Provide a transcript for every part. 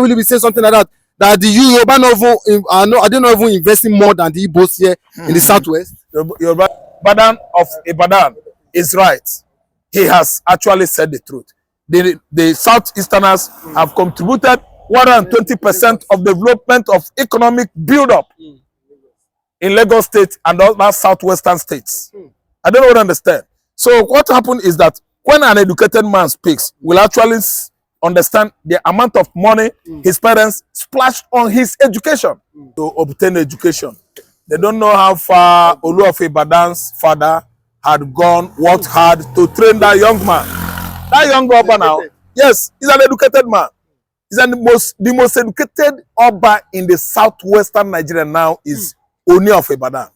will you be saying something like that? That the Yoruba are they not even investing more than the Igbos here in the southwest? Yoruba of Ibadan is right. He has actually said the truth. The Southeasterners have contributed 120% of development of economic build-up in Lagos State and other southwestern states. I don't understand. So what happened is that when an educated man speaks, we'll actually understand the amount of money his parents splashed on his education to obtain education. They don't know how far Olu of Ibadan's father had gone, worked hard to train that young man. That young Oba now, yes, he's an educated man. He's the most educated Oba in the southwestern Nigeria now is Oni of Ibadan.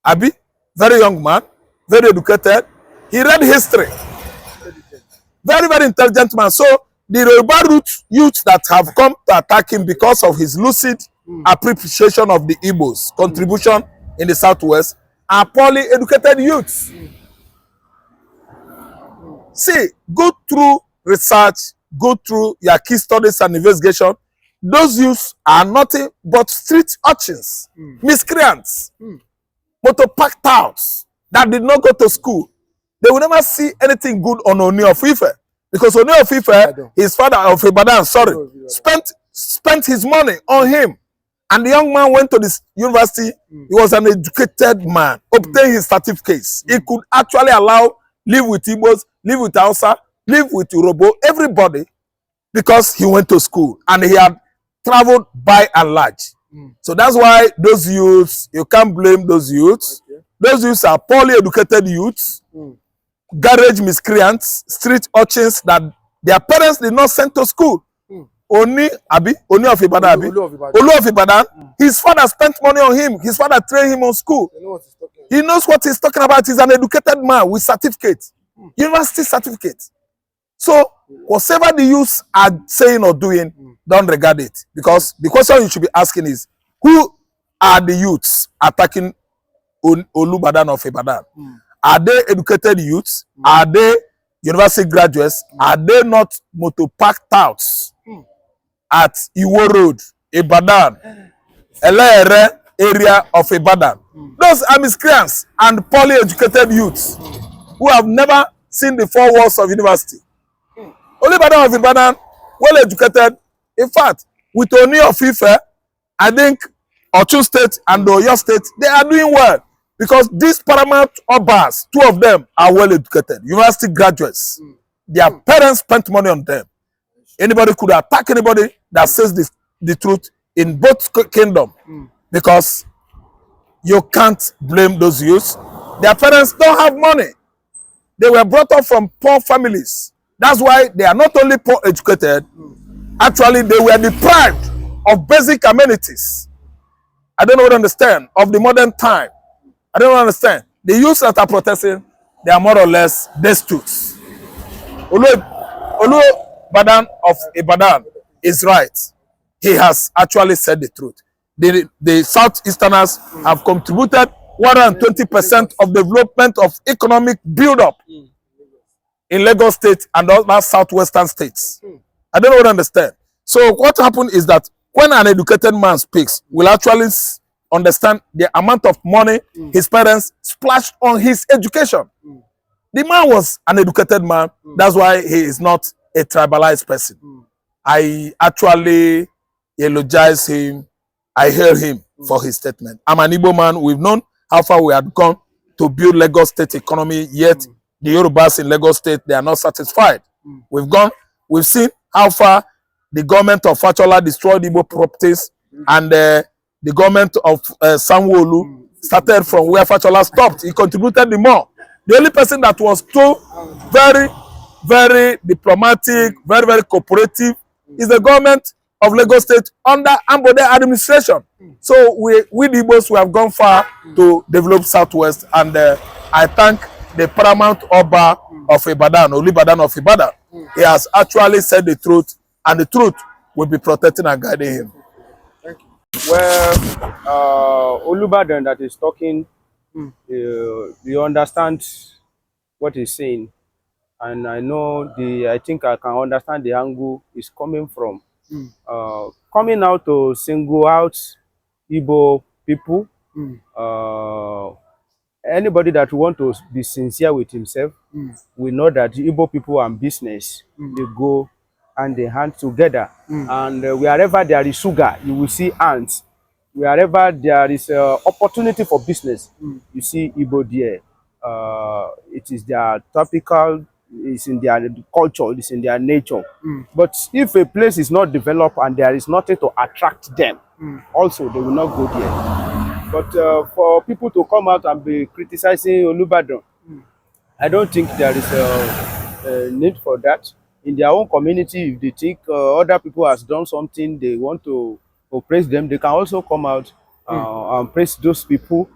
Abi, very young man, very educated. He read history. Very, very intelligent man. So the Yoruba youths that have come to attack him because of his lucid appreciation of the Igbos' contribution in the southwest are poorly educated youths. See, go through research, go through your key studies and investigation. Those youths are nothing but street urchins, miscreants, motor park touts that did not go to school. They will never see anything good on Oni of Ife. Because Oni of Ife, his father of Ibadan, spent his money on him. And the young man went to this university. He was an educated man, obtained his certificates. He could actually live with Igbos, live with Hausa, live with Yoruba, everybody, because he went to school and he had traveled by and large. So that's why those youths, you can't blame those youths. Those youths are poorly educated youths, garage miscreants, street urchins that their parents did not send to school. Oni of Ibadan, Olu of Ibadan, his father spent money on him. His father trained him on school. He knows what he's talking about. He's an educated man with certificate, university certificate. So whatever the youths are saying or doing, don't regard it. Because the question you should be asking is, who are the youths attacking Olubanda of Ibadan? Are they educated youths? Are they university graduates? Are they not motor park touts at Iwo Road, Ibadan, Elere area of Ibadan? Those are miscreants and poorly educated youths who have never seen the four walls of university. Olubanda of Ibadan, well educated. In fact, with Oni of Ife, I think Osun State and Oyo State, they are doing well. Because these paramount Obas, two of them are well educated, university graduates. Their parents spent money on them. Anybody could attack anybody that says the truth in both kingdoms. Because you can't blame those youths. Their parents don't have money. They were brought up from poor families. That's why they are not only poor educated, actually they were deprived of basic amenities. I don't understand, of the modern time. I don't understand. The youths that are protesting, they are more or less destitutes. Olubanda of Ibadan is right. He has actually said the truth. The Southeasterners have contributed 120% of development of economic build-up in Lagos State and other southwestern states. I don't understand. So what happened is that when an educated man speaks, we'll actually understand the amount of money his parents splashed on his education. The man was an educated man. That's why he is not a tribalized person. I actually eulogize him. I hail him for his statement. I'm an Igbo man. We've known how far we had gone to build Lagos State economy, yet the Yorubas in Lagos State, they are not satisfied. We've seen how far the government of Fachola destroyed Igbo properties, and the government of Sanwo-Olu started from where Fachola stopped. He contributed the more. The only person that was too very, very diplomatic, very, very cooperative is the government of Lagos State under Ambode administration. So we the Igbos, we have gone far to develop Southwest, and I thank the paramount Oba of Ibadan, Olubanda of Ibadan. He has actually said the truth, and the truth will be protecting and guiding him. Thank you. Well, Olubanda that is talking, you understand what he's saying, and I know I think I can understand the angle he's coming from. Coming out to single out Igbo people, Mm. anybody that want to be sincere with himself, we know that Igbo people and business, they go and they hand together. And wherever there is sugar, you will see ants. Wherever there is opportunity for business, you see Igbo there. It is their topical, it's in their culture, it's in their nature. But if a place is not developed and there is nothing to attract them, also they will not go there. But for people to come out and be criticizing Olubanda, I don't think there is a need for that. In their own community, if they think other people has done something, they want to praise them, they can also come out and praise those people.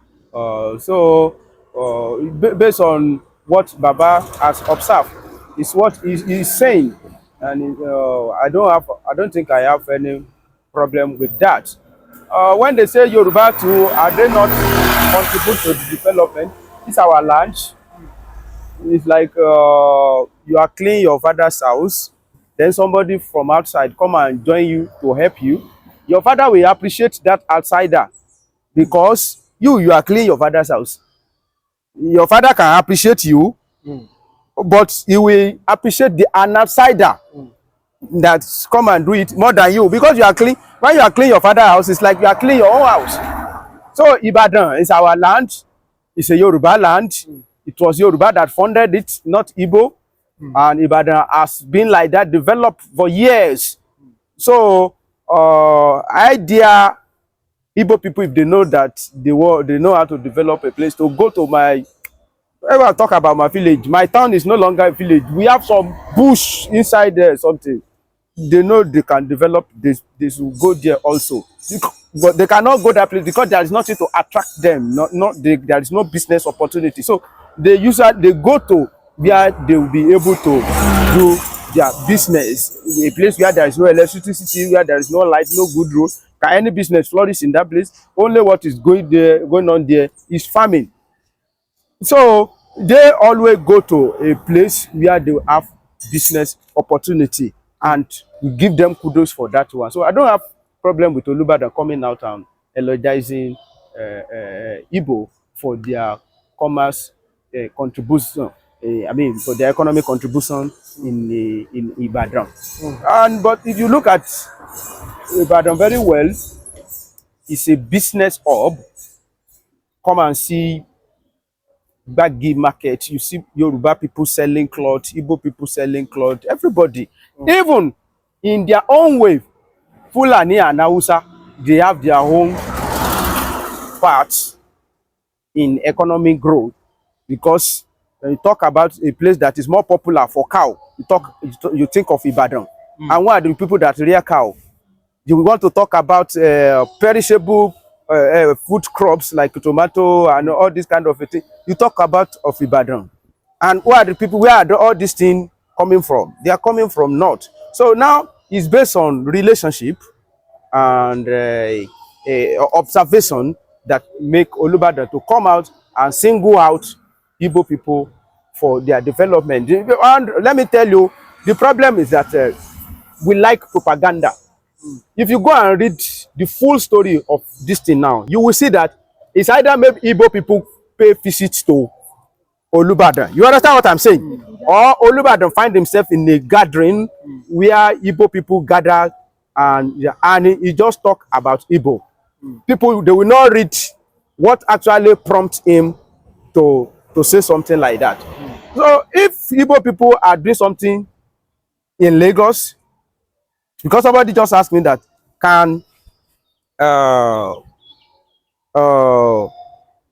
Based on what Baba has observed, is what he's saying, and I don't think I have any problem with that. When they say Yoruba too, are they not contribute to the development? It's our land. It's like you are cleaning your father's house, then somebody from outside come and join you to help you. Your father will appreciate that outsider because you are cleaning your father's house. Your father can appreciate you, but he will appreciate an outsider that come and do it more than you because you are clean. When you are cleaning your father's house, it's like you are cleaning your own house. So Ibadan is our land. It's a Yoruba land. It was Yoruba that funded it, not Igbo. And Ibadan has been like that, developed for years. So idea Igbo people, if they know that they know how to develop a place, to go to my, when I talk about my village, my town is no longer a village. We have some bush inside there, something. They know they can develop this. This will go there also, but they cannot go that place because there is nothing to attract them. There is no business opportunity. So they go to where they will be able to do their business. A place where there is no electricity, where there is no light, no good road. Can any business flourish in that place? Only what is going on there is farming. So they always go to a place where they have business opportunity, and we give them kudos for that one. So I don't have problem with Olubanda coming out and elogizing Igbo for their commerce contribution. I mean, for their economic contribution in Ibadan. But if you look at Ibadan very well, it's a business hub. Come and see Gbagi market, you see Yoruba people selling clothes, Igbo people selling clothes, everybody. Even in their own way, Fulani and Hausa, they have their own parts in economic growth, because when you talk about a place that is more popular for cow, you think of Ibadan. And what are the people that rear cow? You want to talk about perishable food crops like tomato and all this kind of a thing. You talk about of Ibadan. And where are the people, where are all these things coming from? They are coming from north. So now it's based on relationship and observation that make Olubanda to come out and single out Igbo people for their development. And let me tell you, the problem is that we like propaganda. If you go and read the full story of this thing now, you will see that it's either maybe Igbo people pay visits to Olubanda. You understand what I'm saying? Or Olubanda find himself in a gathering where Igbo people gather, and he just talk about Igbo. People, they will not read what actually prompts him to say something like that. So if Igbo people are doing something in Lagos, because somebody just asked me that, can Oba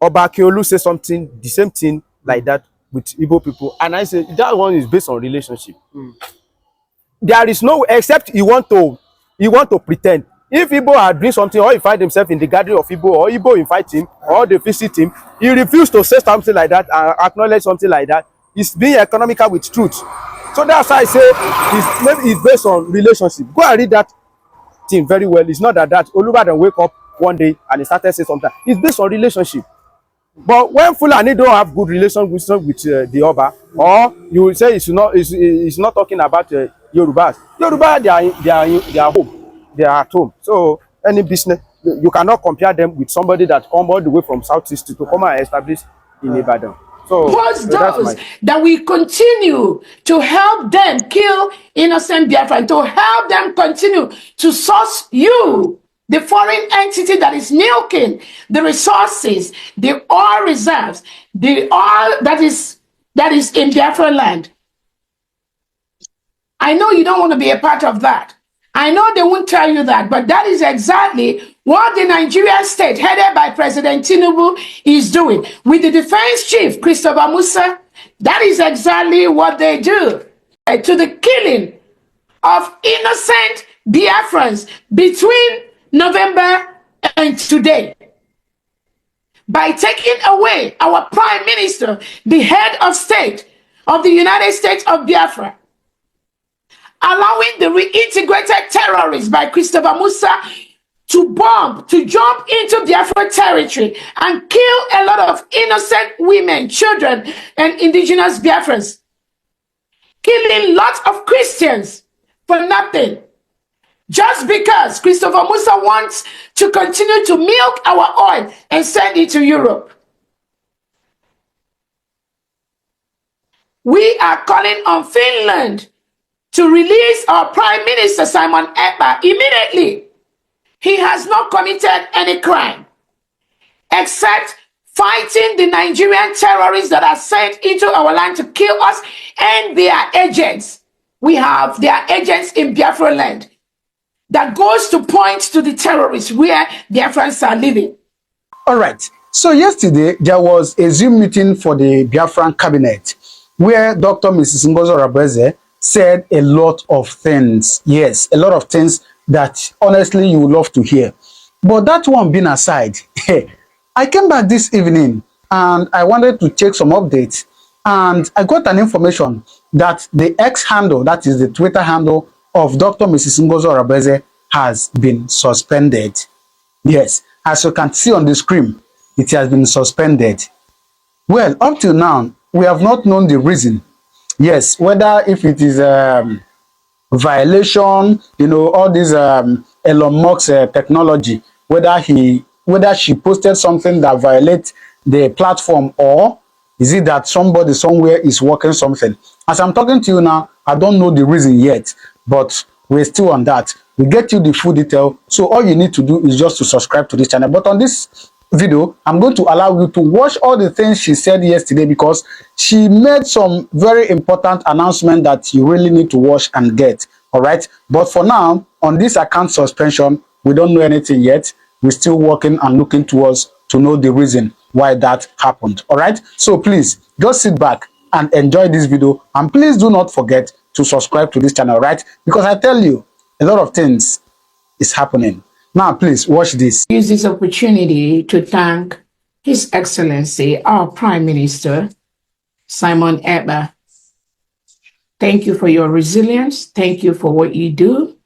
Akeolu say something, the same thing like that with Igbo people? And I say that one is based on relationship. There is no, except you want to pretend. If Igbo are doing something, or he find himself in the gathering of Igbo, or Igbo invite him, or they visit him, he refused to say something like that and acknowledge something like that. It's being economical with truth. So that's why I say maybe it's based on relationship. Go and read that thing very well. It's not that Olubanda wake up one day and he started saying something. It's based on relationship. But when Fulani don't have good relation with the Oba, or you will say it's not talking about Yorubas. Yoruba, they are home, they are at home. So any business, you cannot compare them with somebody that come all the way from Southeast to come and establish in Ibadan. So Oppose that's those my. that we continue to help them kill innocent Biafran, to help them continue to source you, the foreign entity that is milking the resources, the oil reserves, the oil that is in Biafran land. I know you don't want to be a part of that. I know they won't tell you that, but that is exactly what the Nigerian state, headed by President Tinubu, is doing. With the defense chief, Christopher Musa, that is exactly what they do to the killing of innocent Biafrans between November and today. By taking away our prime minister, the head of state of the United States of Biafra, allowing the reintegrated terrorists by Christopher Musa to jump into Biafra territory and kill a lot of innocent women, children, and indigenous Biafrans. Killing lots of Christians for nothing. Just because Christopher Musa wants to continue to milk our oil and send it to Europe. We are calling on Finland to release our Prime Minister Simon Ekpa immediately. He has not committed any crime except fighting the Nigerian terrorists that are sent into our land to kill us and their agents. We have their agents in Biafra land that goes to point to the terrorists where Biafrans are living. All right. So yesterday, there was a Zoom meeting for the Biafran cabinet where Dr. Mrs. Ngozi Rabeze said a lot of things. Yes, a lot of things that honestly you would love to hear. But that one being aside, I came back this evening and I wanted to take some updates. And I got an information that the X handle, that is the Twitter handle of Dr. Mrs. Ngozi Rabeze, has been suspended. Yes, as you can see on the screen, it has been suspended. Well, up till now, we have not known the reason. Yes, whether if it is violation, all this Elon Musk technology, whether she posted something that violates the platform, or is it that somebody somewhere is working something. As I'm talking to you now, I don't know the reason yet, but we're still on that. We get you the full detail. So all you need to do is just to subscribe to this channel. But on this video, I'm going to allow you to watch all the things she said yesterday, because she made some very important announcement that you really need to watch and get. All right. But for now, on this account suspension, we don't know anything yet. We're still working and looking towards to know the reason why that happened. All right. So please just sit back and enjoy this video, and please do not forget to subscribe to this channel, right? Because I tell you, a lot of things is happening. Now, please watch this. Use this opportunity to thank His Excellency, our Prime Minister, Simon Ekpa. Thank you for your resilience. Thank you for what you do.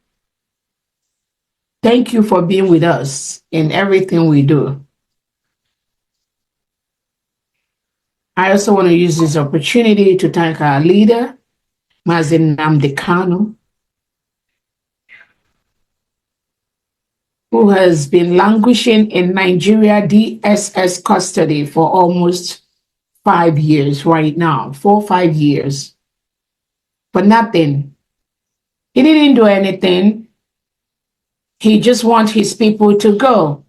Thank you for being with us in everything we do. I also want to use this opportunity to thank our leader, Mazi Nnamdi Kanu, who has been languishing in Nigeria DSS custody for almost 5 years right now, 4 or 5 years, for nothing. He didn't do anything. He just wants his people to go.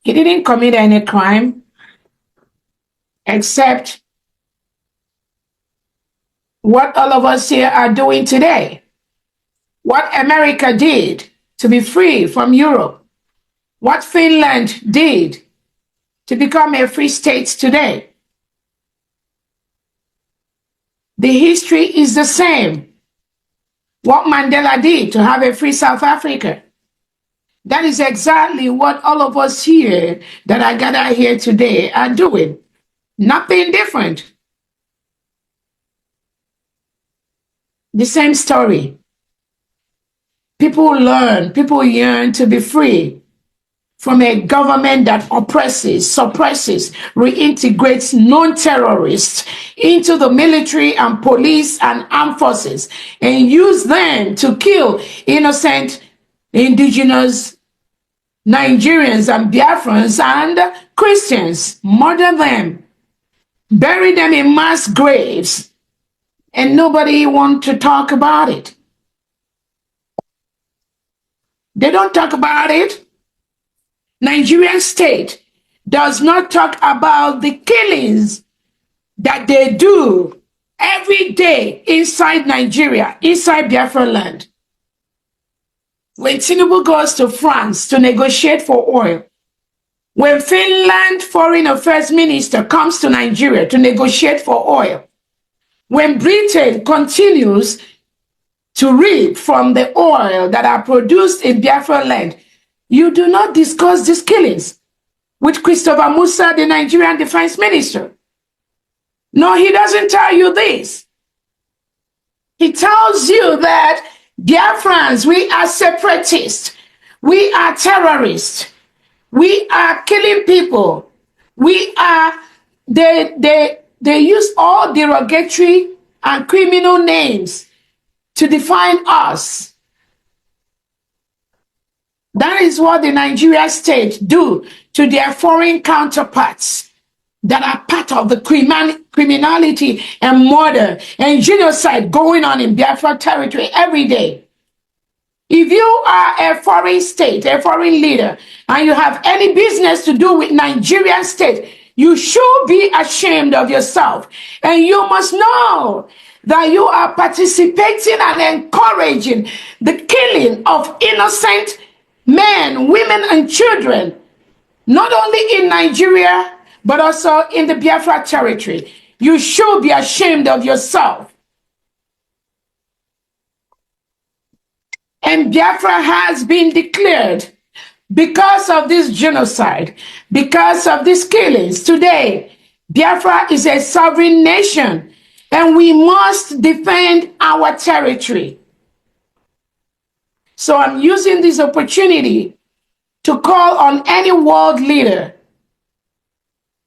He didn't commit any crime except what all of us here are doing today. What America did to be free from Europe. What Finland did to become a free state today. The history is the same. What Mandela did to have a free South Africa. That is exactly what all of us here that are gathered here today are doing. Nothing different. The same story. People learn, people yearn to be free from a government that oppresses, suppresses, reintegrates non-terrorists into the military and police and armed forces and use them to kill innocent indigenous Nigerians and Biafrans and Christians, murder them, bury them in mass graves, and nobody wants to talk about it. They don't talk about it. Nigerian state does not talk about the killings that they do every day inside Nigeria, inside Biafra land. When Tinubu goes to France to negotiate for oil, when Finland foreign affairs minister comes to Nigeria to negotiate for oil, when Britain continues to reap from the oil that are produced in Biafra land, you do not discuss these killings with Christopher Musa, the Nigerian defense minister. No, he doesn't tell you this. He tells you that Biafrans, we are separatists, we are terrorists, we are killing people, we are, they use all derogatory and criminal names to define us. That is what the Nigerian state do to their foreign counterparts that are part of the criminality and murder and genocide going on in Biafra territory every day. If you are a foreign state, a foreign leader, and you have any business to do with Nigerian state, you should be ashamed of yourself. And you must know that you are participating and encouraging the killing of innocent men, women, and children, not only in Nigeria, but also in the Biafra territory. You should be ashamed of yourself. And Biafra has been declared because of this genocide, because of these killings. Today, Biafra is a sovereign nation, and we must defend our territory. So I'm using this opportunity to call on any world leader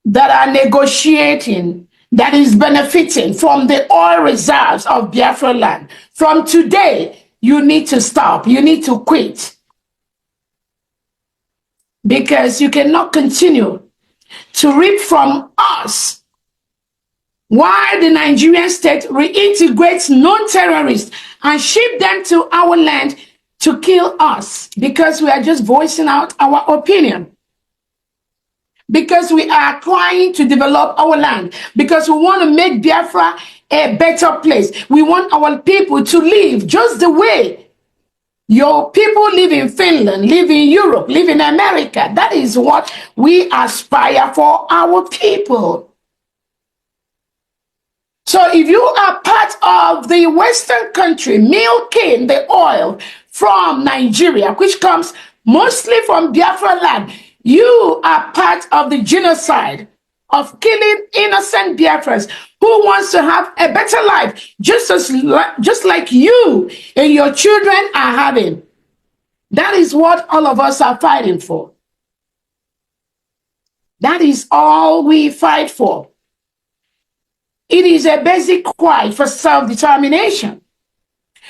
that are negotiating, that is benefiting from the oil reserves of Biafra land. From today, you need to stop. You need to quit. Because you cannot continue to reap from us while the Nigerian state reintegrates non-terrorists and ship them to our land to kill us, because we are just voicing out our opinion. Because we are trying to develop our land, because we want to make Biafra a better place. We want our people to live just the way your people live in Finland, live in Europe, live in America. That is what we aspire for our people. So if you are part of the Western country milking the oil from Nigeria, which comes mostly from Biafra land, you are part of the genocide of killing innocent Biafrans who wants to have a better life, just like you and your children are having. That is what all of us are fighting for. That is all we fight for. It is a basic right for self-determination.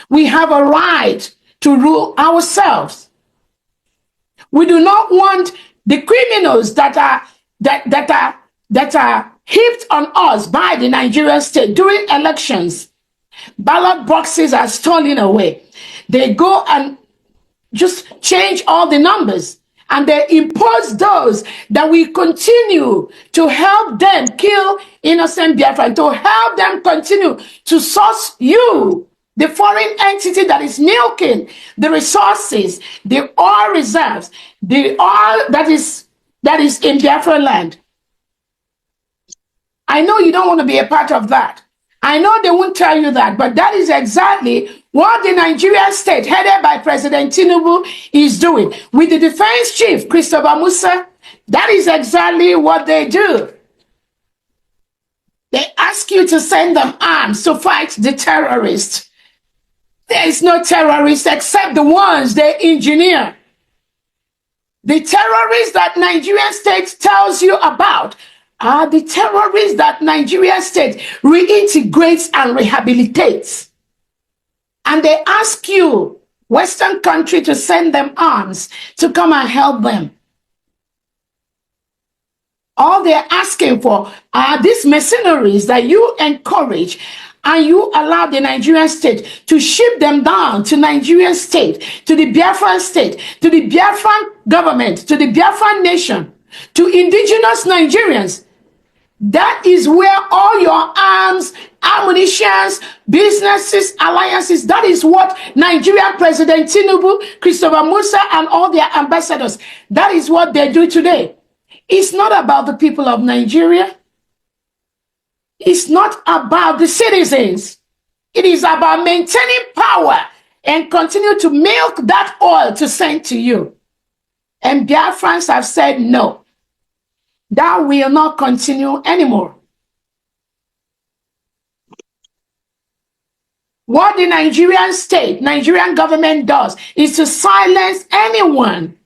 We have a right to rule ourselves. We do not want the criminals that are heaped on us by the Nigerian state during elections. Ballot boxes are stolen away. They go and just change all the numbers, and they impose those that we continue to help them kill innocent Biafra, to help them continue to source you, the foreign entity that is milking the resources, the oil reserves, the oil that is in Biafra land. I know you don't want to be a part of that. I know they won't tell you that, but that is exactly what the Nigerian state, headed by President Tinubu, is doing. With the defense chief, Christopher Musa, that is exactly what they do. They ask you to send them arms to fight the terrorists. There is no terrorist except the ones they engineer. The terrorists that Nigerian state tells you about are the terrorists that Nigerian state reintegrates and rehabilitates. And they ask you, Western country, to send them arms to come and help them. All they're asking for are these mercenaries that you encourage and you allow the Nigerian state to ship them down to Nigerian state, to the Biafran state, to the Biafran government, to the Biafran nation, to indigenous Nigerians. That is where all your arms, ammunitions, businesses, alliances, that is what Nigerian President Tinubu, Christopher Musa, and all their ambassadors, that is what they do today. It's not about the people of Nigeria. It's not about the citizens. It is about maintaining power and continue to milk that oil to send to you. And Biafrans have said no. That will not continue anymore. What the Nigerian state, Nigerian government does is to silence anyone,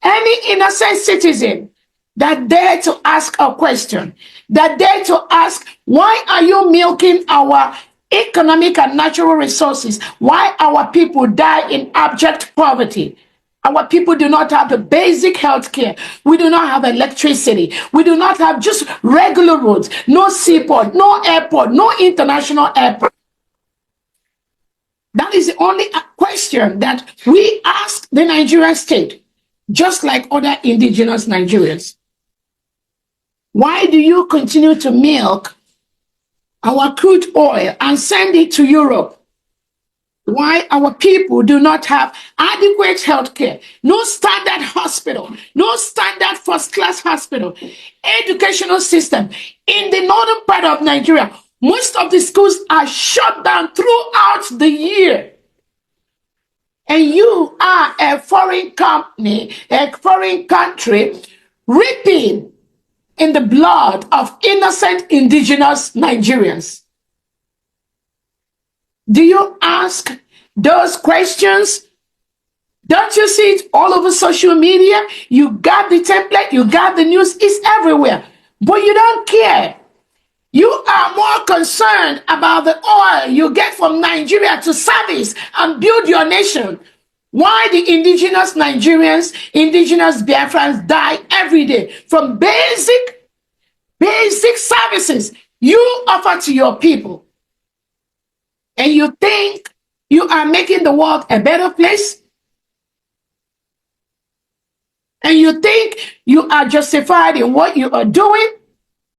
any innocent citizen that dare to ask a question, that dare to ask, why are you milking our economic and natural resources? Why our people die in abject poverty? Our people do not have the basic health care. We do not have electricity. We do not have just regular roads, no seaport, no airport, no international airport. That is the only question that we ask the Nigerian state, just like other indigenous Nigerians. Why do you continue to milk our crude oil and send it to Europe? Why our people do not have adequate health care, no standard hospital, no standard first-class hospital, educational system. In the northern part of Nigeria, most of the schools are shut down throughout the year. And you are a foreign company, a foreign country, reaping in the blood of innocent indigenous Nigerians. Do you ask those questions? Don't you see it all over social media? You got the template, you got the news, it's everywhere. But you don't care. You are more concerned about the oil you get from Nigeria to service and build your nation. Why the indigenous Nigerians, indigenous Biafrans die every day from basic services you offer to your people. And you think you are making the world a better place? And you think you are justified in what you are doing?